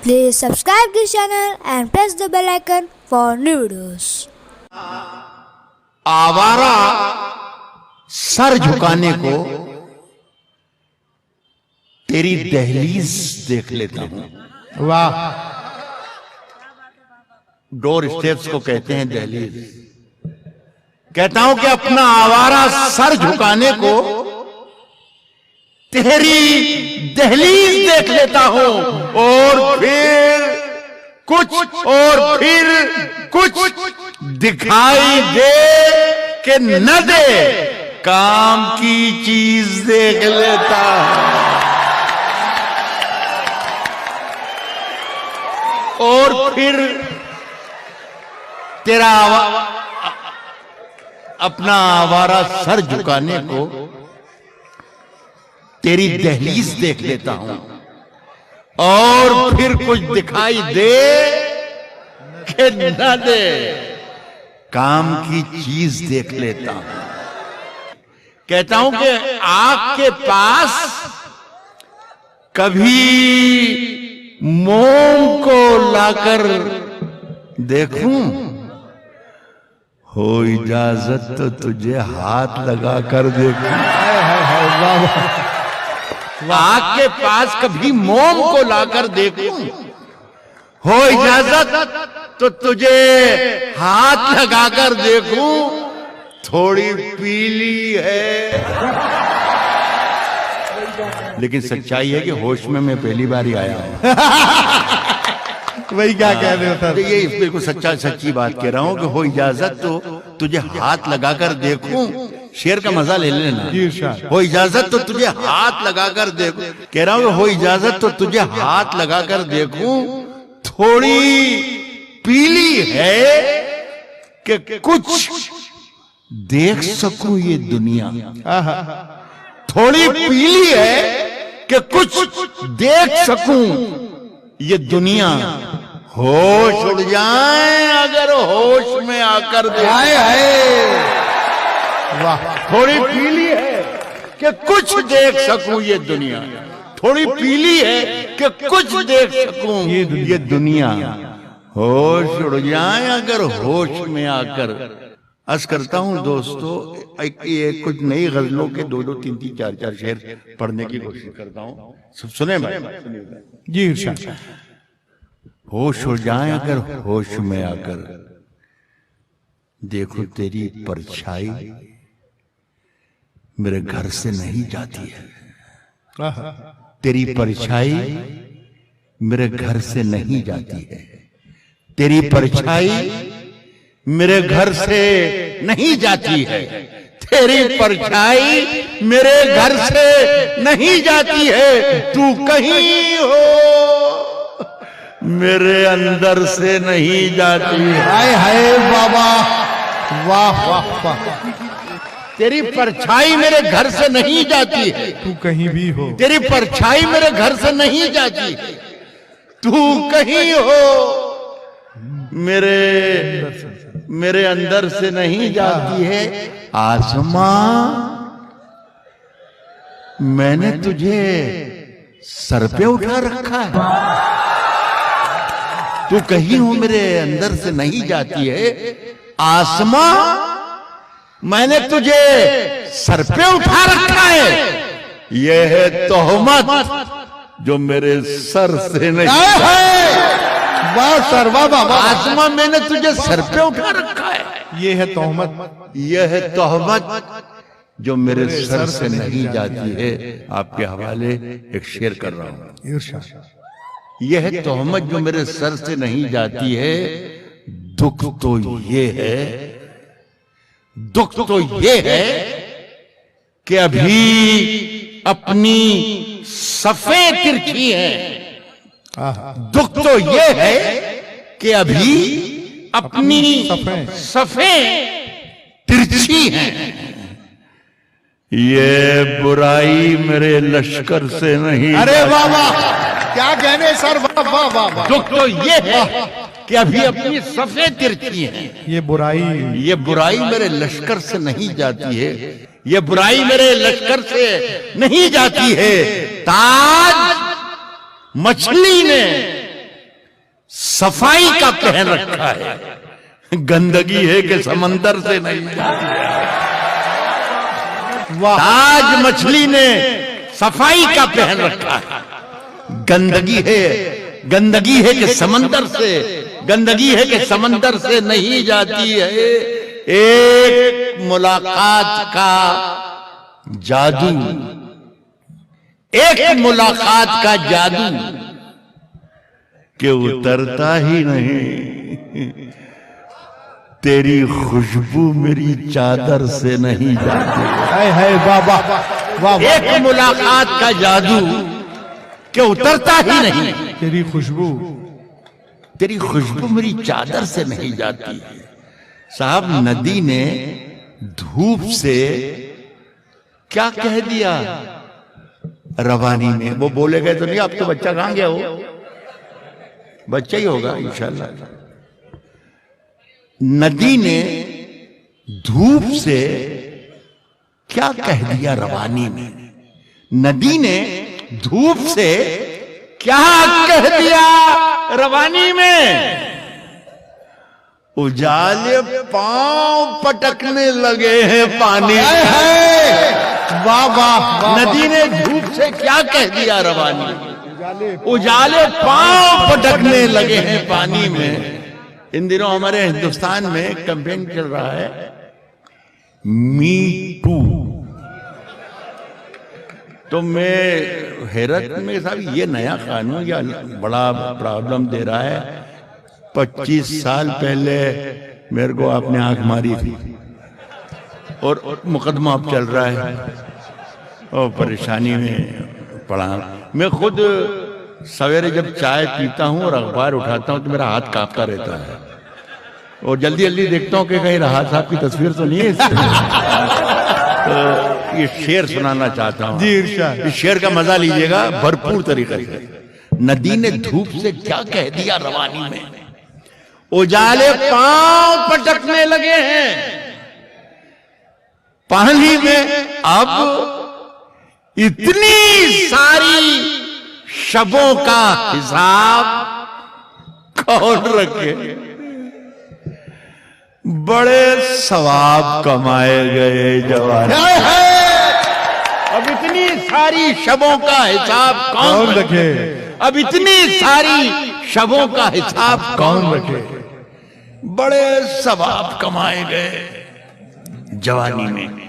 Please subscribe this channel and press the bell icon for new videos. आवारा sir झुकाने को तेरी दहलीज देख लेता हूं। वाह। डोर स्टेप्स को कहते हैं दहलीज। कहता हूं कि अपना आवारा सर झुकाने को तेरी दहलीज देख लेता हूं और फिर कुछ दिखाई दे कि न दे, काम की चीज देख लेता और फिर तेरा अपना आवारा सर झुकाने को तेरी दहलीज देख लेता हूं और फिर कुछ दिखाई दे कि न दे, काम की चीज देख लेता हूं। कहता हूं कि आग के पास कभी मोम को लाकर देखूं, हो इजाजत तो तुझे हाथ लगाकर देखूं। आग के पास कभी मोम को लाकर देखूं, हो इजाजत तो तुझे हाथ लगाकर देखूं, थोड़ी पीली है। लेकिन सच्चाई है कि होश में मैं पहली बार ही आया हूं। वही क्या कह रहे हो सर? ये बिल्कुल सच्ची बात कह रहा हूं कि हो इजाजत तो तुझे हाथ लगाकर देखूं। शेर का मजा ले लेना। हो इजाजत तो तुझे हाथ लगाकर देखूं। कह रहा हूं हो इजाजत तो तुझे हाथ लगाकर देखूं, थोड़ी पीली है कि कुछ देख सकूं ये दुनिया। थोड़ी पीली है कि कुछ देख सकूं ये दुनिया। होश उड़ जाए अगर होश में आकर देखे। वाह। थोड़ी पीली है कि कुछ देख सकूं ये दुनिया। थोड़ी पीली है कि कुछ देख सकूं ये दुनिया। होश उड़ जाए अगर होश में आकर। अर्ज करता हूं दोस्तों, ये कुछ नई गजलों के 2-2, 3-3, 4-4 शेर पढ़ने की कोशिश करता हूं। सब सुने भाई? जी इरशाद। होश उड़ जाए अगर होश में आकर देखो तेरी परछाई मेरे घर से नहीं जाती है। तेरी परछाई मेरे घर से नहीं जाती है। तेरी परछाई मेरे घर से नहीं जाती है। तेरी परछाई मेरे घर से नहीं जाती है। तू कहीं हो मेरे अंदर से नहीं जाती है। हाय हाय बाबा, वाह वाह वाह। तेरी परछाई मेरे घर से नहीं जाती है। तू कहीं भी हो। तेरी परछाई मेरे घर से नहीं जाती। तू कहीं हो मेरे अंदर से नहीं जाती है। आसमां मैंने तुझे सर पे उठा रखा है। तू कहीं हो मेरे अंदर से नहीं जाती है। आसमां मैंने तुझे सर पे उठा रखा है। यह है तोहमत जो मेरे सर से नहीं। वाह सर, वाह वाह। आसमां मैंने तुझे सर पे उठा रखा है। ये है तोहमत। यह है तोहमत जो मेरे सर से नहीं जाती है। आपके हवाले एक शेर कर रहा हूं। इरशाद। यह है तोहमत जो मेरे सर से नहीं जाती है। दुख तो ये है, दुख तो ये है कि अभी अपनी सफेद तिरछी है। दुख तो ये है कि अभी अपनी सफेद तिरछी है। ये बुराई मेरे लश्कर से नहीं। अरे वाह वाह, क्या कहने सर, वाह वाह वाह। दुख तो ये है कि अभी अपनी सफेद तिरछी है। ये बुराई मेरे लश्कर से नहीं जाती है। ये बुराई मेरे लश्कर से नहीं जाती है। ताज मछली ने सफाई का पहन रखा है, गंदगी है कि समंदर से नहीं जाती है। ताज मछली ने सफाई का पहन रखा है, गंदगी है कि समंदर से, गंदगी है कि समंदर से नहीं जाती है। एक मुलाकात का जादू, एक मुलाकात का जादू कि उतरता ही नहीं। तेरी खुशबू मेरी चादर से नहीं जाती है बाबा वाह। एक मुलाकात का जादू कि उतरता ही नहीं। तेरी खुशबू मेरी चादर से नहीं जाती है। साहब, नदी ने धूप से क्या कह दिया रवानी में? वो बोले गए तो नहीं, अब तो बच्चा कहां गया? हो बच्चा ही होगा इंशाल्लाह। नदी ने धूप से क्या कह दिया रवानी में? नदी ने धूप से क्या कह दिया रवानी में? उजाले पांव पटकने लगे हैं पानी। वाह वाह। नदी ने धूप से क्या कह दिया रवानी? उजाले पांव पटकने लगे हैं पानी में। इन दिनों हमारे हिंदुस्तान में कैंपेन चल रहा है मी टू। तो मैं हैरत में, साहब ये नया कानून या बड़ा प्रॉब्लम दे रहा है। 25 साल पहले मेरे को आपने आंख मारी थी और मुकदमा अब चल रहा है और परेशानी में पड़ा। मैं खुद सवेरे जब चाय पीता हूं और अखबार उठाता हूं तो मेरा हाथ कांपता रहता है और जल्दी जल्दी देखता हूं कि कहीं राहत साहब की तस्वीर तो नहीं है इसमें। तो ये शेर सुनाना चाहता हूं जी इरशाद। इस शेर का मजा लीजिएगा भरपूर तरीके से। नदी ने धूप से क्या कह दिया रवानी में? उजाले पांव पटकने लगे हैं पानी में। अब इतनी सारी शबों का हिसाब कौन रखे? बड़े सवाब कमाए गए जवान। अब इतनी सारी शबों का हिसाब कौन रखे? अब इतनी सारी शबों का हिसाब कौन रखे? बड़े सवाब कमाए गए जवानी में।